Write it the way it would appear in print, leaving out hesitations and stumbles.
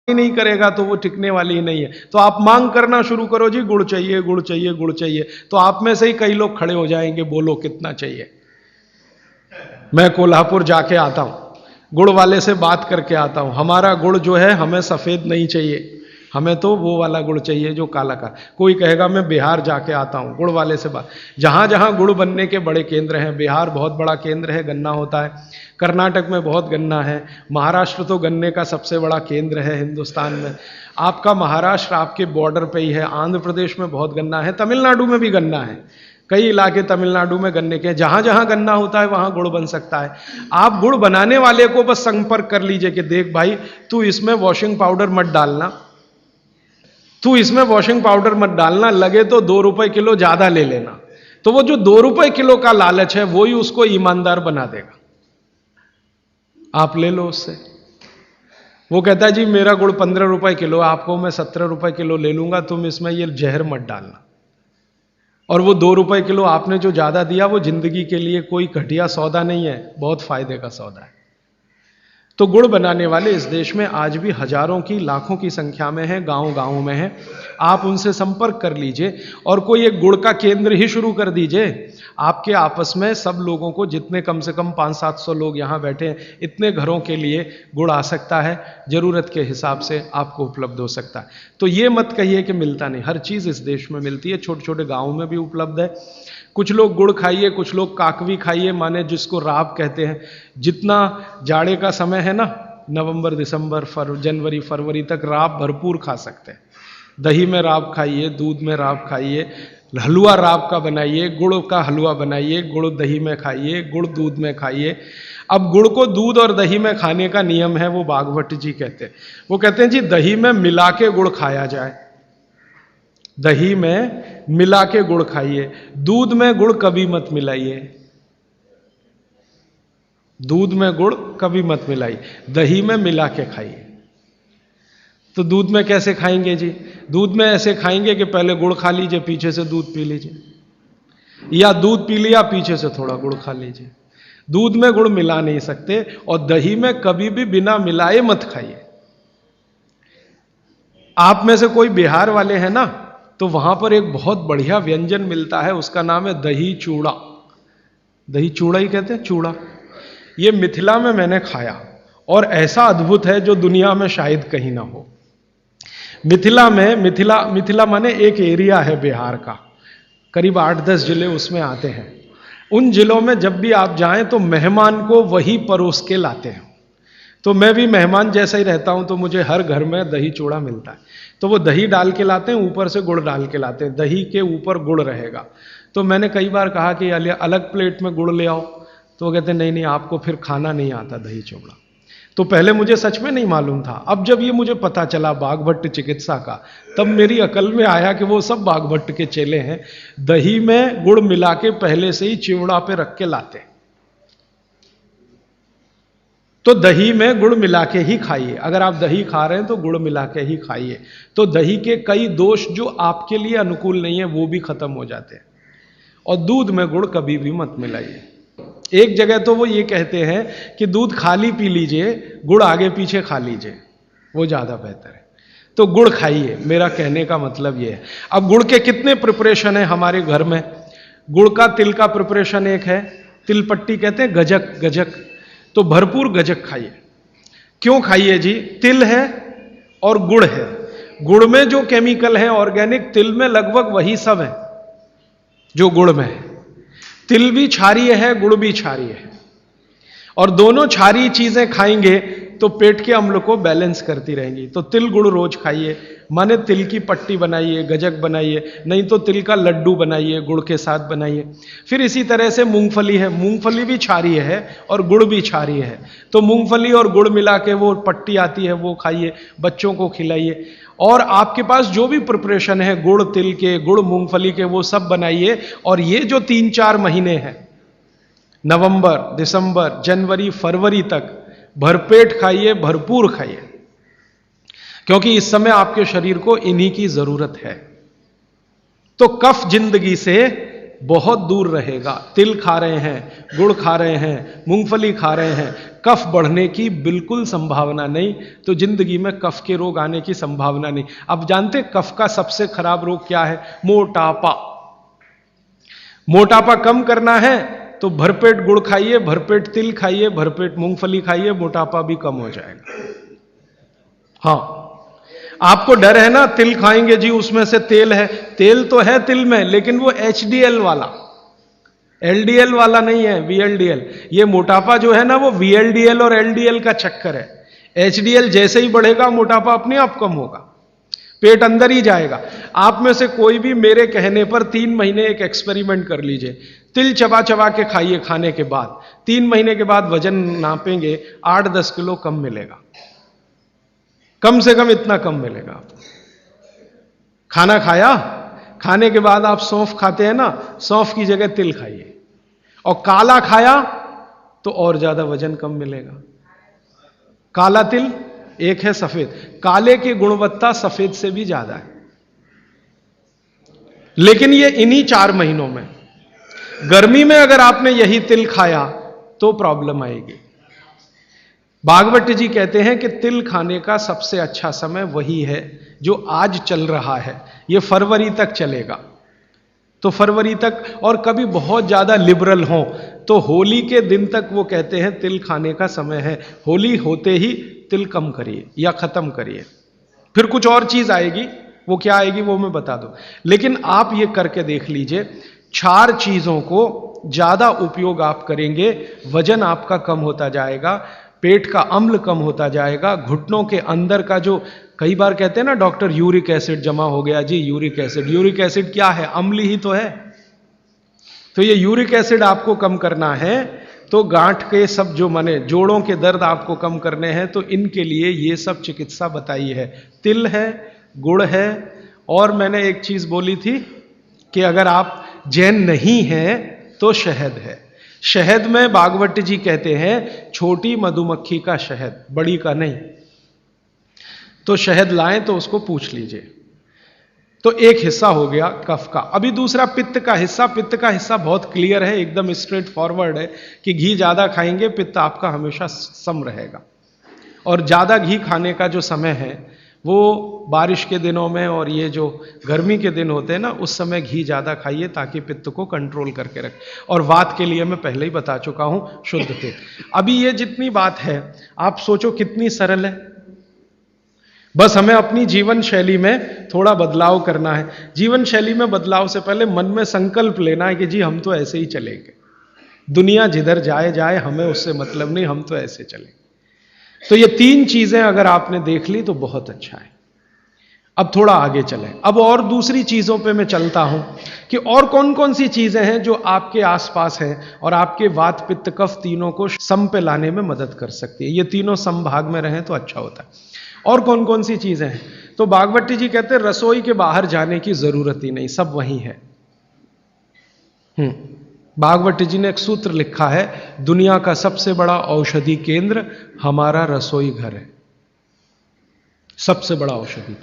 ही नहीं करेगा तो वो टिकने वाली ही नहीं है। तो आप मांग करना शुरू करो, जी गुड़ चाहिए, गुड़ चाहिए, गुड़ चाहिए, तो आप में से ही कई लोग खड़े हो जाएंगे, बोलो कितना चाहिए। मैं कोल्हापुर जाके आता हूं, गुड़ वाले से बात करके आता हूं, हमारा गुड़ जो है हमें सफेद नहीं चाहिए, हमें तो वो वाला गुड़ चाहिए जो काला का। कोई कहेगा मैं बिहार जाके आता हूं, गुड़ वाले से बात। जहां जहां गुड़ बनने के बड़े केंद्र हैं, बिहार बहुत बड़ा केंद्र है, गन्ना होता है, कर्नाटक में बहुत गन्ना है, महाराष्ट्र तो गन्ने का सबसे बड़ा केंद्र है हिंदुस्तान में। आपका महाराष्ट्र आपके बॉर्डर पे ही है, आंध्र प्रदेश में बहुत गन्ना है, तमिलनाडु में भी गन्ना है, कई इलाके तमिलनाडु में गन्ने के। जहां जहां गन्ना होता है वहां गुड़ बन सकता है। आप गुड़ बनाने वाले को बस संपर्क कर लीजिए कि देख भाई, तू इसमें वॉशिंग पाउडर मत डालना, तू इसमें वॉशिंग पाउडर मत डालना, लगे तो 2 रुपए किलो ज्यादा ले लेना। तो वो जो 2 रुपए किलो का लालच है वो ही उसको ईमानदार बना देगा। आप ले लो उससे। वो कहता है जी मेरा गुड़ 15 रुपए किलो, आपको मैं 17 रुपए किलो ले लूंगा, तुम इसमें ये जहर मत डालना। और वो 2 रुपए किलो आपने जो ज्यादा दिया वो जिंदगी के लिए कोई घटिया सौदा नहीं है, बहुत फायदे का सौदा है। तो गुड़ बनाने वाले इस देश में आज भी हजारों की, लाखों की संख्या में हैं, गांव गांव में हैं। आप उनसे संपर्क कर लीजिए और कोई एक गुड़ का केंद्र ही शुरू कर दीजिए। आपके आपस में सब लोगों को, जितने कम से कम 500-700 लोग यहाँ बैठे हैं, इतने घरों के लिए गुड़ आ सकता है, जरूरत के हिसाब से आपको उपलब्ध हो सकता है। तो ये मत कहिए कि मिलता नहीं, हर चीज इस देश में मिलती है, छोटे छोटे गाँव में भी उपलब्ध है। कुछ लोग गुड़ खाइए, कुछ लोग काकवी खाइए, माने जिसको राब कहते हैं। जितना जाड़े का समय है ना, नवंबर दिसंबर जनवरी फरवरी तक राब भरपूर खा सकते हैं। दही में राब खाइए, दूध में राब खाइए, हलवा राब का बनाइए, गुड़ का हलवा बनाइए, गुड़ दही में खाइए, गुड़ दूध में खाइए। अब गुड़ को दूध और दही में खाने का नियम है, वो बागभट्ट जी कहते हैं। वो कहते हैं जी दही में मिला के गुड़ खाया जाए, दही में मिला के गुड़ खाइए, दूध में गुड़ कभी मत मिलाइए, दूध में गुड़ कभी मत मिलाइए, दही में मिला के खाइए। तो दूध में कैसे खाएंगे जी? दूध में ऐसे खाएंगे कि पहले गुड़ खा लीजिए, पीछे से दूध पी लीजिए, या दूध पी लिया पीछे से थोड़ा गुड़ खा लीजिए। दूध में गुड़ मिला नहीं सकते, और दही में कभी भी बिना मिलाए मत खाइए। आप में से कोई बिहार वाले हैं ना, तो वहां पर एक बहुत बढ़िया व्यंजन मिलता है, उसका नाम है दही चूड़ा। दही चूड़ा ही कहते हैं, चूड़ा। ये मिथिला में मैंने खाया और ऐसा अद्भुत है जो दुनिया में शायद कहीं ना हो। मिथिला में, मिथिला माने एक एरिया है बिहार का, करीब 8-10 जिले उसमें आते हैं। उन जिलों में जब भी आप जाएं तो मेहमान को वही परोस के लाते हैं। तो मैं भी मेहमान जैसा ही रहता हूं, तो मुझे हर घर में दही चूड़ा मिलता है। तो वो दही डाल के लाते हैं, ऊपर से गुड़ डाल के लाते हैं, दही के ऊपर गुड़ रहेगा। तो मैंने कई बार कहा कि अलग प्लेट में गुड़ ले आओ, तो वो कहते नहीं नहीं, आपको फिर खाना नहीं आता दही चूड़ा। तो पहले मुझे सच में नहीं मालूम था। अब जब ये मुझे पता चला बागभट्ट चिकित्सा का, तब मेरी अकल में आया कि वो सब बागभट्ट के चेले हैं, दही में गुड़ मिला के पहले से ही चिवड़ा पे रख के लाते। तो दही में गुड़ मिला के ही खाइए। अगर आप दही खा रहे हैं तो गुड़ मिला के ही खाइए, तो दही के कई दोष जो आपके लिए अनुकूल नहीं है वो भी खत्म हो जाते हैं। और दूध में गुड़ कभी भी मत मिलाइए। एक जगह तो वो ये कहते हैं कि दूध खाली पी लीजिए, गुड़ आगे पीछे खा लीजिए, वो ज्यादा बेहतर है। तो गुड़ खाइए, मेरा कहने का मतलब ये है। अब गुड़ के कितने प्रिपरेशन है हमारे घर में? गुड़ का, तिल का प्रिपरेशन एक है, तिल पट्टी कहते हैं, गजक, गजक। तो भरपूर गजक खाइए। क्यों खाइए जी? तिल है और गुड़ है। गुड़ में जो केमिकल है ऑर्गेनिक, तिल में लगभग वही सब है जो गुड़ में है। तिल भी क्षारीय है, गुड़ भी क्षारीय है, और दोनों क्षारीय चीजें खाएंगे तो पेट के अम्ल को बैलेंस करती रहेंगी। तो तिल गुड़ रोज खाइए, माने तिल की पट्टी बनाइए, गजक बनाइए, नहीं तो तिल का लड्डू बनाइए, गुड़ के साथ बनाइए। फिर इसी तरह से मूंगफली है, मूंगफली भी क्षारीय है और गुड़ भी क्षारीय है। तो मूंगफली और गुड़ मिला के वो पट्टी आती है, वो खाइए, बच्चों को खिलाइए। और आपके पास जो भी प्रिपरेशन है गुड़ तिल के, गुड़ मूंगफली के, वो सब बनाइए। और ये जो 3-4 महीने हैं, नवंबर, दिसंबर, जनवरी, फरवरी तक भरपेट खाइए, भरपूर खाइए, क्योंकि इस समय आपके शरीर को इन्हीं की जरूरत है। तो कफ जिंदगी से बहुत दूर रहेगा। तिल खा रहे हैं, गुड़ खा रहे हैं, मूंगफली खा रहे हैं, कफ बढ़ने की बिल्कुल संभावना नहीं, तो जिंदगी में कफ के रोग आने की संभावना नहीं। अब जानते कफ का सबसे खराब रोग क्या है? मोटापा। मोटापा कम करना है तो भरपेट गुड़ खाइए, भरपेट तिल खाइए, भरपेट मूंगफली खाइए, मोटापा भी कम हो जाएगा। हाँ, आपको डर है ना, तिल खाएंगे जी उसमें से तेल है। तेल तो है तिल में, लेकिन वो HDL वाला, LDL वाला नहीं है, VLDL। ये मोटापा जो है ना, वो VLDL और LDL का चक्कर है। HDL जैसे ही बढ़ेगा मोटापा अपने आप कम होगा, पेट अंदर ही जाएगा। आप में से कोई भी मेरे कहने पर 3 महीने एक एक्सपेरिमेंट कर लीजिए, तिल चबा चबा के खाइए, खाने के बाद 3 महीने के बाद वजन नापेंगे, 8-10 किलो कम मिलेगा, कम से कम इतना कम मिलेगा आपको। खाना खाया, खाने के बाद आप सौंफ खाते हैं ना, सौंफ की जगह तिल खाइए, और काला खाया तो और ज्यादा वजन कम मिलेगा। काला तिल एक है सफेद, काले की गुणवत्ता सफेद से भी ज्यादा है। लेकिन ये इन्हीं 4 महीनों में, गर्मी में अगर आपने यही तिल खाया तो प्रॉब्लम आएगी। भागवत जी कहते हैं कि तिल खाने का सबसे अच्छा समय वही है जो आज चल रहा है, ये फरवरी तक चलेगा। तो फरवरी तक, और कभी बहुत ज्यादा लिबरल हो तो होली के दिन तक वो कहते हैं तिल खाने का समय है। होली होते ही तिल कम करिए या खत्म करिए। फिर कुछ और चीज आएगी, वो क्या आएगी वो मैं बता दूं, लेकिन आप ये करके देख लीजिए। 4 चीजों को ज्यादा उपयोग आप करेंगे, वजन आपका कम होता जाएगा, पेट का अम्ल कम होता जाएगा, घुटनों के अंदर का जो कई बार कहते हैं ना डॉक्टर यूरिक एसिड जमा हो गया जी, यूरिक एसिड। यूरिक एसिड क्या है? अम्ल ही तो है। तो ये यूरिक एसिड आपको कम करना है, तो गांठ के सब जो माने जोड़ों के दर्द आपको कम करने हैं, तो इनके लिए ये सब चिकित्सा बताई है। तिल है, गुड़ है, और मैंने एक चीज बोली थी कि अगर आप जैन नहीं हैं तो शहद है। शहद में भागवत जी कहते हैं छोटी मधुमक्खी का शहद, बड़ी का नहीं। तो शहद लाएं तो उसको पूछ लीजिए। तो एक हिस्सा हो गया कफ का। अभी दूसरा पित्त का हिस्सा। पित्त का हिस्सा बहुत क्लियर है, एकदम स्ट्रेट फॉरवर्ड है कि घी ज्यादा खाएंगे पित्त आपका हमेशा सम रहेगा। और ज्यादा घी खाने का जो समय है वो बारिश के दिनों में और ये जो गर्मी के दिन होते हैं ना, उस समय घी ज्यादा खाइए ताकि पित्त को कंट्रोल करके रखे। और वात के लिए मैं पहले ही बता चुका हूं, शुद्ध तेल। अभी ये जितनी बात है आप सोचो कितनी सरल है, बस हमें अपनी जीवन शैली में थोड़ा बदलाव करना है। जीवन शैली में बदलाव से पहले मन में संकल्प लेना है कि जी हम तो ऐसे ही चलेंगे, दुनिया जिधर जाए जाए, हमें उससे मतलब नहीं, हम तो ऐसे चलेंगे। तो ये 3 चीजें अगर आपने देख ली तो बहुत अच्छा है। अब थोड़ा आगे चलें। अब और दूसरी चीजों पे मैं चलता हूं कि और कौन कौन सी चीजें हैं जो आपके आसपास हैं और आपके वात पित्त कफ तीनों को सम पे लाने में मदद कर सकती है। ये तीनों समभाग में रहें तो अच्छा होता है। और कौन कौन सी चीजें हैं? तो भागवत जी कहते हैं रसोई के बाहर जाने की जरूरत ही नहीं, सब वहीं है। भागवत जी ने एक सूत्र लिखा है, दुनिया का सबसे बड़ा औषधि केंद्र हमारा रसोई घर है, सबसे बड़ा औषधि।